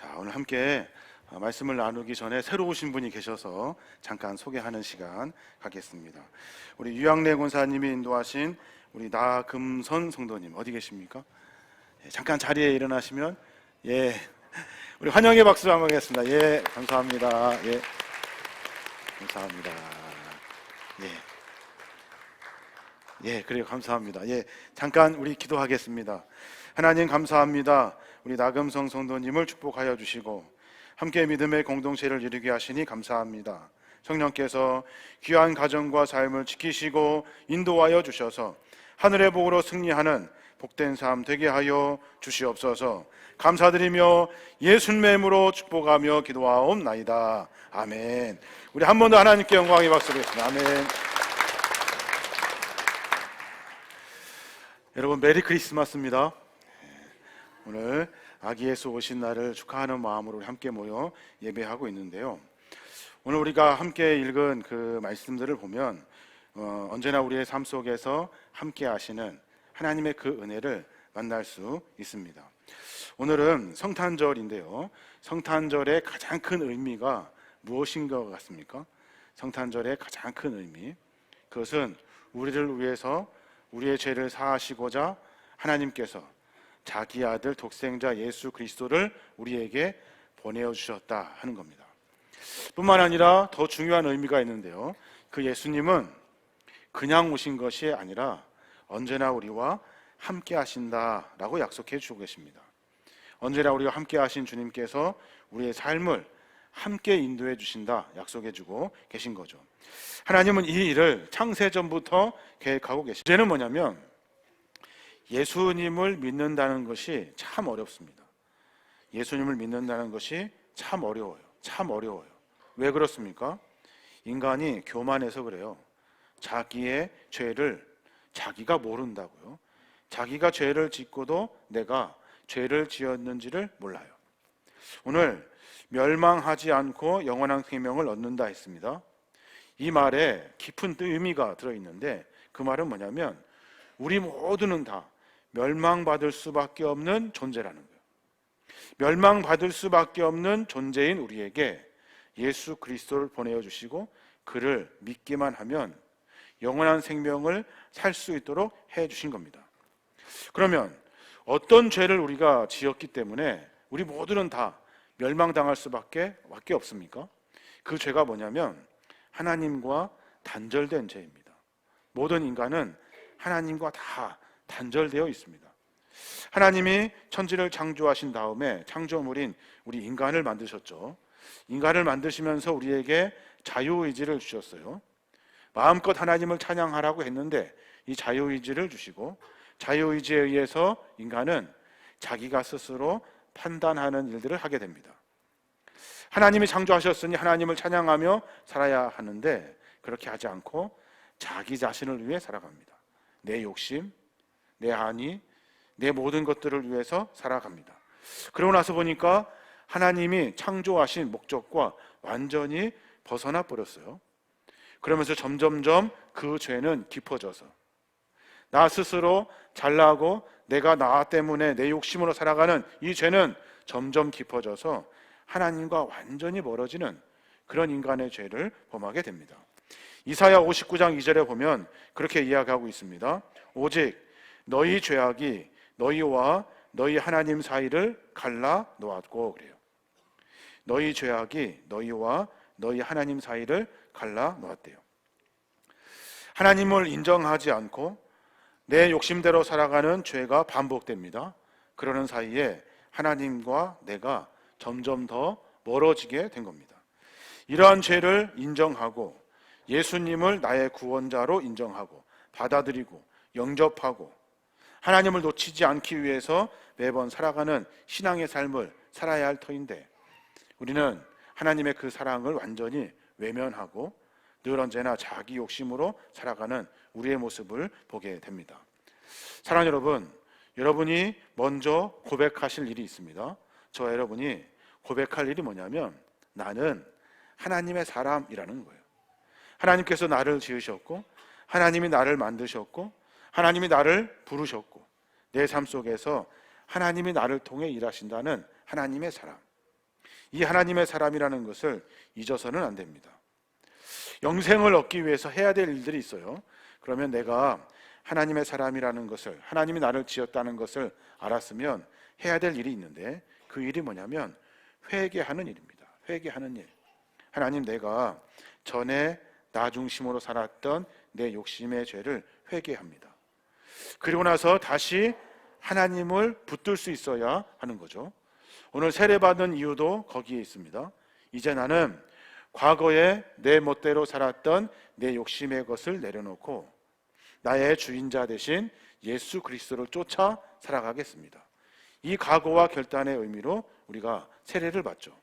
자, 오늘 함께 말씀을 나누기 전에 새로 오신 분이 계셔서 잠깐 소개하는 시간 갖겠습니다. 우리 유양래 권사님이 인도하신 우리 나금선 성도님 어디 계십니까? 잠깐 자리에 일어나시면 우리 환영의 박수 한번 하겠습니다. 감사합니다. 감사합니다. 그래요. 감사합니다. 잠깐 우리 기도하겠습니다. 하나님 감사합니다. 우리 나금성 성도님을 축복하여 주시고 함께 믿음의 공동체를 이루게 하시니 감사합니다. 성령께서 귀한 가정과 삶을 지키시고 인도하여 주셔서 하늘의 복으로 승리하는 복된 삶 되게 하여 주시옵소서. 감사드리며 예수님의 이름으로 축복하며 기도하옵나이다. 아멘. 우리 한 번 더 하나님께 영광의 박수를 드리겠습니다. 아멘. 여러분 메리 크리스마스입니다. 오늘 아기 예수 오신 날을 축하하는 마음으로 우리 함께 모여 예배하고 있는데요. 오늘 우리가 함께 읽은 그 말씀들을 보면 언제나 우리의 삶 속에서 함께 하시는 하나님의 그 은혜를 만날 수 있습니다. 오늘은 성탄절인데요. 성탄절의 가장 큰 의미가 무엇인 것 같습니까? 성탄절의 가장 큰 의미, 그것은 우리를 위해서 우리의 죄를 사하시고자 하나님께서 자기 아들 독생자 예수 그리스도를 우리에게 보내어 주셨다 하는 겁니다. 뿐만 아니라 더 중요한 의미가 있는데요. 그 예수님은 그냥 오신 것이 아니라 언제나 우리와 함께 하신다라고 약속해 주고 계십니다. 언제나 우리와 함께 하신 주님께서 우리의 삶을 함께 인도해 주신다 약속해 주고 계신 거죠. 하나님은 이 일을 창세전부터 계획하고 계십니다. 문제는 뭐냐면 예수님을 믿는다는 것이 참 어렵습니다. 예수님을 믿는다는 것이 참 어려워요. 참 어려워요. 왜 그렇습니까? 인간이 교만해서 그래요. 자기의 죄를 자기가 모른다고요. 자기가 죄를 짓고도 내가 죄를 지었는지를 몰라요. 오늘 멸망하지 않고 영원한 생명을 얻는다 했습니다. 이 말에 깊은 의미가 들어있는데 그 말은 뭐냐면 우리 모두는 다 멸망받을 수밖에 없는 존재라는 거예요. 멸망받을 수밖에 없는 존재인 우리에게 예수 그리스도를 보내어 주시고 그를 믿기만 하면 영원한 생명을 살 수 있도록 해 주신 겁니다. 그러면 어떤 죄를 우리가 지었기 때문에 우리 모두는 다 멸망당할 수밖에 없습니까? 그 죄가 뭐냐면 하나님과 단절된 죄입니다. 모든 인간은 하나님과 다 단절되어 있습니다. 하나님이 천지를 창조하신 다음에 창조물인 우리 인간을 만드셨죠. 인간을 만드시면서 우리에게 자유의지를 주셨어요. 마음껏 하나님을 찬양하라고 했는데 이 자유의지를 주시고 자유의지에 의해서 인간은 자기가 스스로 판단하는 일들을 하게 됩니다. 하나님이 창조하셨으니 하나님을 찬양하며 살아야 하는데 그렇게 하지 않고 자기 자신을 위해 살아갑니다. 내 욕심, 내 안위, 내 모든 것들을 위해서 살아갑니다. 그러고 나서 보니까 하나님이 창조하신 목적과 완전히 벗어나 버렸어요. 그러면서 점점점 그 죄는 깊어져서 나 스스로 잘나고 내가 나 때문에 내 욕심으로 살아가는 이 죄는 점점 깊어져서 하나님과 완전히 멀어지는 그런 인간의 죄를 범하게 됩니다. 이사야 59장 2절에 보면 그렇게 이야기하고 있습니다. 오직 너희 죄악이 너희와 너희 하나님 사이를 갈라 놓았고 그래요. 너희 죄악이 너희와 너희 하나님 사이를 갈라 놓았대요. 하나님을 인정하지 않고 내 욕심대로 살아가는 죄가 반복됩니다. 그러는 사이에 하나님과 내가 점점 더 멀어지게 된 겁니다. 이러한 죄를 인정하고 예수님을 나의 구원자로 인정하고 받아들이고 영접하고 하나님을 놓치지 않기 위해서 매번 살아가는 신앙의 삶을 살아야 할 터인데 우리는 하나님의 그 사랑을 완전히 외면하고 늘 언제나 자기 욕심으로 살아가는 우리의 모습을 보게 됩니다. 사랑하는 여러분, 여러분이 먼저 고백하실 일이 있습니다. 저 여러분이 고백할 일이 뭐냐면 나는 하나님의 사람이라는 거예요. 하나님께서 나를 지으셨고 하나님이 나를 만드셨고 하나님이 나를 부르셨고 내 삶 속에서 하나님이 나를 통해 일하신다는 하나님의 사람. 이 하나님의 사람이라는 것을 잊어서는 안 됩니다. 영생을 얻기 위해서 해야 될 일들이 있어요. 그러면 내가 하나님의 사람이라는 것을, 하나님이 나를 지었다는 것을 알았으면 해야 될 일이 있는데, 그 일이 뭐냐면 회개하는 일입니다. 회개하는 일. 하나님, 내가 전에 나 중심으로 살았던 내 욕심의 죄를 회개합니다. 그리고 나서 다시 하나님을 붙들 수 있어야 하는 거죠. 오늘 세례받은 이유도 거기에 있습니다. 이제 나는 과거에 내 멋대로 살았던 내 욕심의 것을 내려놓고 나의 주인자 되신 예수 그리스도를 쫓아 살아가겠습니다. 이 각오와 결단의 의미로 우리가 세례를 받죠.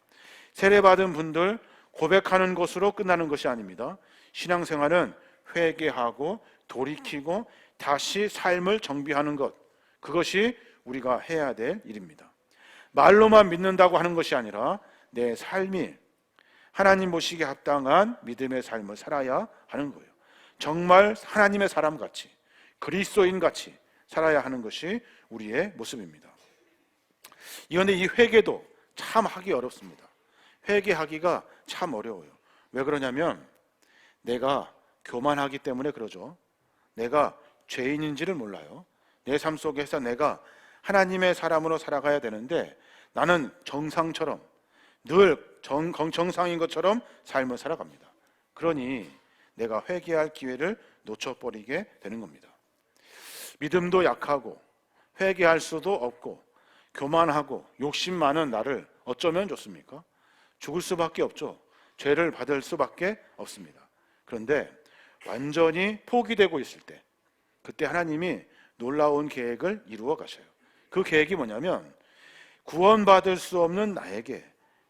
세례받은 분들 고백하는 것으로 끝나는 것이 아닙니다. 신앙생활은 회개하고 돌이키고 다시 삶을 정비하는 것, 그것이 우리가 해야 될 일입니다. 말로만 믿는다고 하는 것이 아니라 내 삶이 하나님 보시기에 합당한 믿음의 삶을 살아야 하는 거예요. 정말 하나님의 사람같이, 그리스도인같이 살아야 하는 것이 우리의 모습입니다. 그런데 이 회개도 참 하기 어렵습니다. 회개하기가 참 어려워요. 왜 그러냐면 내가 교만하기 때문에 그러죠. 내가 죄인인지를 몰라요. 내 삶 속에서 내가 하나님의 사람으로 살아가야 되는데 나는 정상처럼, 늘 정상인 것처럼 삶을 살아갑니다. 그러니 내가 회개할 기회를 놓쳐버리게 되는 겁니다. 믿음도 약하고 회개할 수도 없고 교만하고 욕심 많은 나를 어쩌면 좋습니까? 죽을 수밖에 없죠. 죄를 받을 수밖에 없습니다. 그런데 완전히 포기되고 있을 때, 그때 하나님이 놀라운 계획을 이루어 가셔요. 그 계획이 뭐냐면 구원받을 수 없는 나에게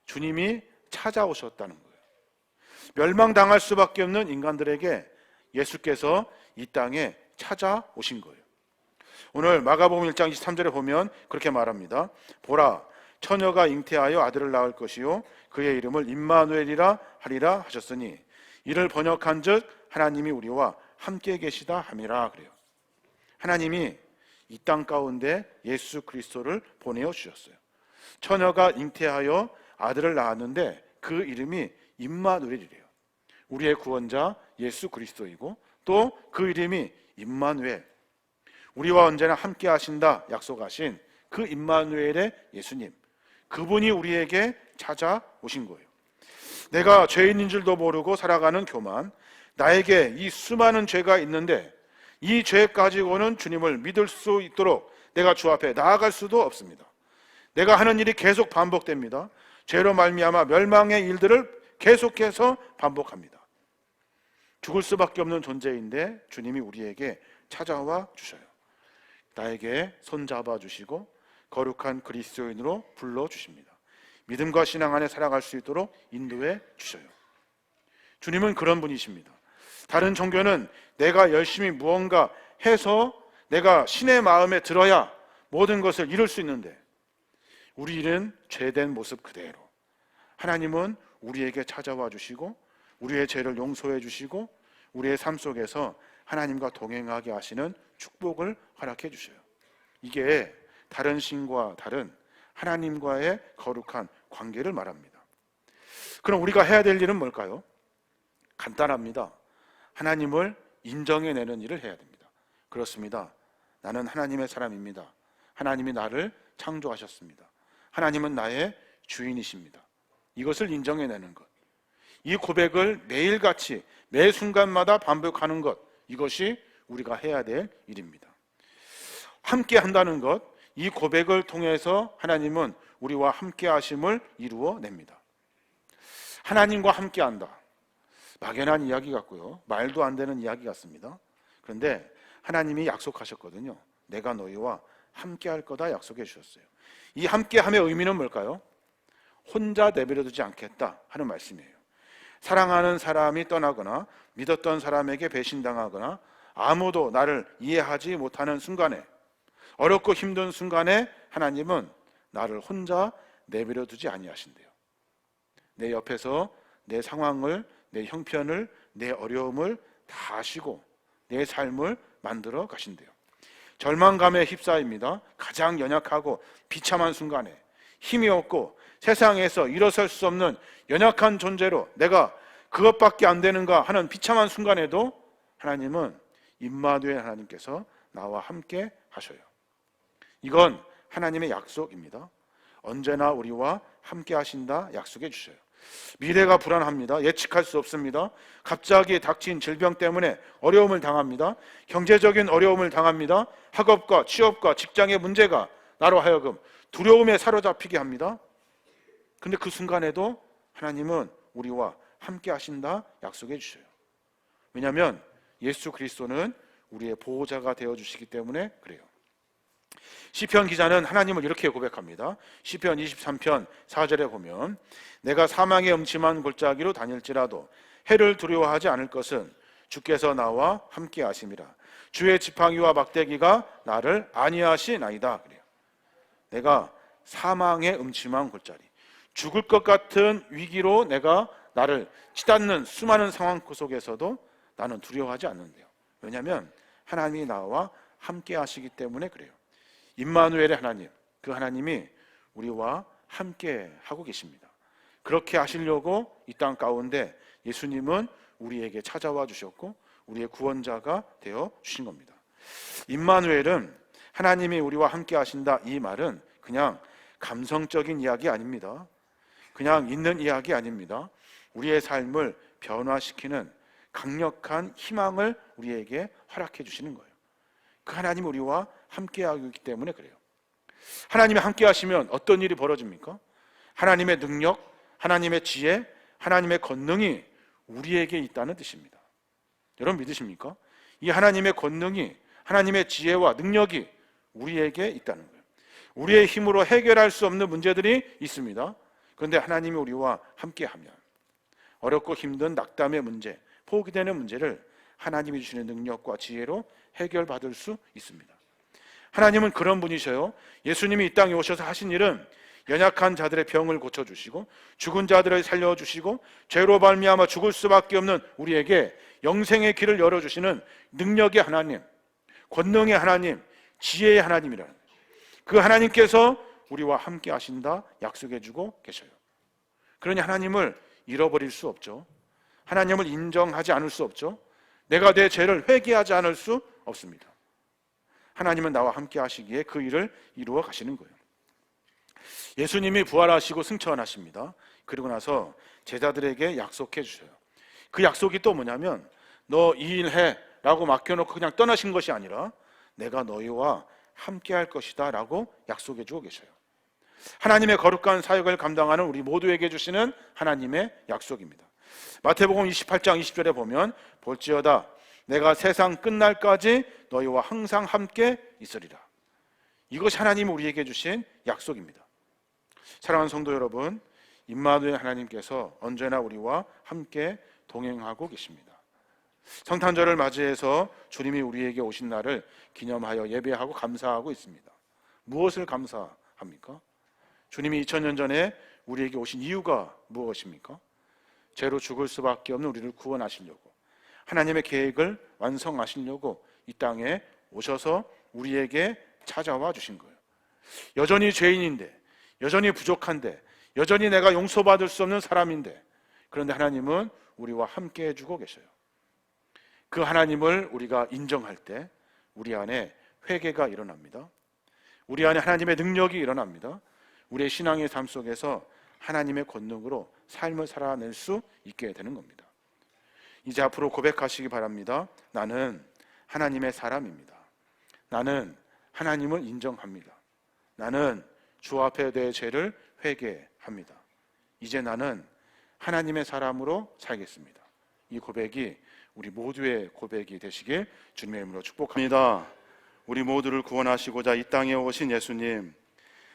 주님이 찾아오셨다는 거예요. 멸망당할 수밖에 없는 인간들에게 예수께서 이 땅에 찾아오신 거예요. 오늘 마가복음 1장 23절에 보면 그렇게 말합니다. 보라, 처녀가 잉태하여 아들을 낳을 것이요 그의 이름을 임마누엘이라 하리라 하셨으니 이를 번역한즉 하나님이 우리와 함께 계시다 함이라 그래요. 하나님이 이 땅 가운데 예수 그리스도를 보내어 주셨어요. 처녀가 잉태하여 아들을 낳았는데 그 이름이 임마누엘이래요. 우리의 구원자 예수 그리스도이고 또 그 이름이 임마누엘, 우리와 언제나 함께 하신다 약속하신 그 임마누엘의 예수님, 그분이 우리에게 찾아오신 거예요. 내가 죄인인 줄도 모르고 살아가는 교만, 나에게 이 수많은 죄가 있는데 이 죄 가지고는 주님을 믿을 수 있도록 내가 주 앞에 나아갈 수도 없습니다. 내가 하는 일이 계속 반복됩니다. 죄로 말미암아 멸망의 일들을 계속해서 반복합니다. 죽을 수밖에 없는 존재인데 주님이 우리에게 찾아와 주셔요. 나에게 손잡아 주시고 거룩한 그리스도인으로 불러주십니다. 믿음과 신앙 안에 살아갈 수 있도록 인도해 주셔요. 주님은 그런 분이십니다. 다른 종교는 내가 열심히 무언가 해서 내가 신의 마음에 들어야 모든 것을 이룰 수 있는데 우리 일은 죄된 모습 그대로, 하나님은 우리에게 찾아와 주시고 우리의 죄를 용서해 주시고 우리의 삶 속에서 하나님과 동행하게 하시는 축복을 허락해 주셔요. 이게 다른 신과 다른 하나님과의 거룩한 관계를 말합니다. 그럼 우리가 해야 될 일은 뭘까요? 간단합니다. 하나님을 인정해내는 일을 해야 됩니다. 그렇습니다. 나는 하나님의 사람입니다. 하나님이 나를 창조하셨습니다. 하나님은 나의 주인이십니다. 이것을 인정해내는 것, 이 고백을 매일같이 매 순간마다 반복하는 것, 이것이 우리가 해야 될 일입니다. 함께 한다는 것, 이 고백을 통해서 하나님은 우리와 함께 하심을 이루어냅니다. 하나님과 함께 한다, 막연한 이야기 같고요, 말도 안 되는 이야기 같습니다. 그런데 하나님이 약속하셨거든요. 내가 너희와 함께 할 거다 약속해 주셨어요. 이 함께함의 의미는 뭘까요? 혼자 내버려두지 않겠다 하는 말씀이에요. 사랑하는 사람이 떠나거나 믿었던 사람에게 배신당하거나 아무도 나를 이해하지 못하는 순간에, 어렵고 힘든 순간에 하나님은 나를 혼자 내버려두지 아니하신대요. 내 옆에서 내 상황을, 내 형편을, 내 어려움을 다 아시고 내 삶을 만들어 가신대요. 절망감에 휩싸입니다. 가장 연약하고 비참한 순간에, 힘이 없고 세상에서 일어설 수 없는 연약한 존재로 내가 그것밖에 안 되는가 하는 비참한 순간에도 하나님은 임마누엘 하나님께서 나와 함께 하셔요. 이건 하나님의 약속입니다. 언제나 우리와 함께 하신다 약속해 주셔요. 미래가 불안합니다. 예측할 수 없습니다. 갑자기 닥친 질병 때문에 어려움을 당합니다. 경제적인 어려움을 당합니다. 학업과 취업과 직장의 문제가 나로 하여금 두려움에 사로잡히게 합니다. 근데 그 순간에도 하나님은 우리와 함께 하신다 약속해 주셔요. 왜냐하면 예수 그리스도는 우리의 보호자가 되어주시기 때문에 그래요. 시편 기자는 하나님을 이렇게 고백합니다. 시편 23편 4절에 보면 내가 사망의 음침한 골짜기로 다닐지라도 해를 두려워하지 않을 것은 주께서 나와 함께 하심이라. 주의 지팡이와 막대기가 나를 안위하시나이다. 그래요. 내가 사망의 음침한 골짜기, 죽을 것 같은 위기로 내가 나를 치닫는 수많은 상황 속에서도 나는 두려워하지 않는데요. 왜냐하면 하나님이 나와 함께 하시기 때문에 그래요. 임마누엘의 하나님, 그 하나님이 우리와 함께 하고 계십니다. 그렇게 하시려고 이 땅 가운데 예수님은 우리에게 찾아와 주셨고 우리의 구원자가 되어 주신 겁니다. 임마누엘은 하나님이 우리와 함께 하신다, 이 말은 그냥 감성적인 이야기 아닙니다. 그냥 있는 이야기 아닙니다. 우리의 삶을 변화시키는 강력한 희망을 우리에게 허락해 주시는 거예요. 그 하나님이 우리와 함께하고 있기 때문에 그래요. 하나님이 함께 하시면 어떤 일이 벌어집니까? 하나님의 능력, 하나님의 지혜, 하나님의 권능이 우리에게 있다는 뜻입니다. 여러분 믿으십니까? 이 하나님의 권능이, 하나님의 지혜와 능력이 우리에게 있다는 거예요. 우리의 힘으로 해결할 수 없는 문제들이 있습니다. 그런데 하나님이 우리와 함께하면 어렵고 힘든 낙담의 문제, 포기되는 문제를 하나님이 주시는 능력과 지혜로 해결받을 수 있습니다. 하나님은 그런 분이셔요. 예수님이 이 땅에 오셔서 하신 일은 연약한 자들의 병을 고쳐주시고 죽은 자들을 살려주시고 죄로 말미암아 죽을 수밖에 없는 우리에게 영생의 길을 열어주시는 능력의 하나님, 권능의 하나님, 지혜의 하나님이라는, 그 하나님께서 우리와 함께 하신다 약속해주고 계셔요. 그러니 하나님을 잃어버릴 수 없죠. 하나님을 인정하지 않을 수 없죠. 내가 내 죄를 회개하지 않을 수 없습니다. 하나님은 나와 함께 하시기에 그 일을 이루어 가시는 거예요. 예수님이 부활하시고 승천하십니다. 그리고 나서 제자들에게 약속해 주셔요. 그 약속이 또 뭐냐면 너 이 일 해 라고 맡겨놓고 그냥 떠나신 것이 아니라 내가 너희와 함께 할 것이다 라고 약속해 주고 계셔요. 하나님의 거룩한 사역을 감당하는 우리 모두에게 주시는 하나님의 약속입니다. 마태복음 28장 20절에 보면 볼지어다 내가 세상 끝날까지 너희와 항상 함께 있으리라. 이것이 하나님이 우리에게 주신 약속입니다. 사랑하는 성도 여러분, 임마누엘 하나님께서 언제나 우리와 함께 동행하고 계십니다. 성탄절을 맞이해서 주님이 우리에게 오신 날을 기념하여 예배하고 감사하고 있습니다. 무엇을 감사합니까? 주님이 2000년 전에 우리에게 오신 이유가 무엇입니까? 죄로 죽을 수밖에 없는 우리를 구원하시려고, 하나님의 계획을 완성하시려고 이 땅에 오셔서 우리에게 찾아와 주신 거예요. 여전히 죄인인데, 여전히 부족한데, 여전히 내가 용서받을 수 없는 사람인데, 그런데 하나님은 우리와 함께 해주고 계셔요. 그 하나님을 우리가 인정할 때 우리 안에 회개가 일어납니다. 우리 안에 하나님의 능력이 일어납니다. 우리의 신앙의 삶 속에서 하나님의 권능으로 삶을 살아낼 수 있게 되는 겁니다. 이제 앞으로 고백하시기 바랍니다. 나는 하나님의 사람입니다. 나는 하나님을 인정합니다. 나는 주 앞에 내 죄를 회개합니다. 이제 나는 하나님의 사람으로 살겠습니다. 이 고백이 우리 모두의 고백이 되시길 주님의 이름으로 축복합니다. 우리 모두를 구원하시고자 이 땅에 오신 예수님,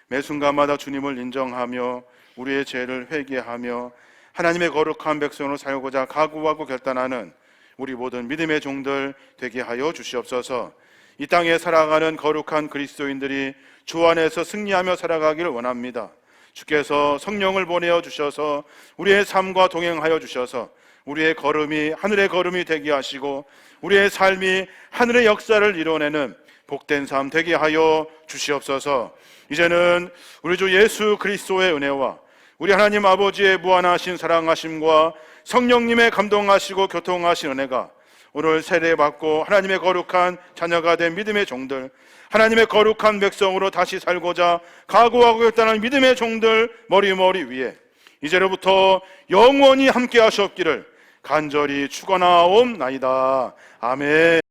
매 순간마다 주님을 인정하며 우리의 죄를 회개하며 하나님의 거룩한 백성으로 살고자 각오하고 결단하는 우리 모든 믿음의 종들 되게 하여 주시옵소서. 이 땅에 살아가는 거룩한 그리스도인들이 주 안에서 승리하며 살아가기를 원합니다. 주께서 성령을 보내어 주셔서 우리의 삶과 동행하여 주셔서 우리의 걸음이 하늘의 걸음이 되게 하시고 우리의 삶이 하늘의 역사를 이뤄내는 복된 삶 되게 하여 주시옵소서. 이제는 우리 주 예수 그리스도의 은혜와 우리 하나님 아버지의 무한하신 사랑하심과 성령님의 감동하시고 교통하신 은혜가 오늘 세례받고 하나님의 거룩한 자녀가 된 믿음의 종들, 하나님의 거룩한 백성으로 다시 살고자 각오하고 있다는 믿음의 종들 머리머리 위에 이제로부터 영원히 함께 하시옵기를 간절히 축원하옵나이다. 아멘.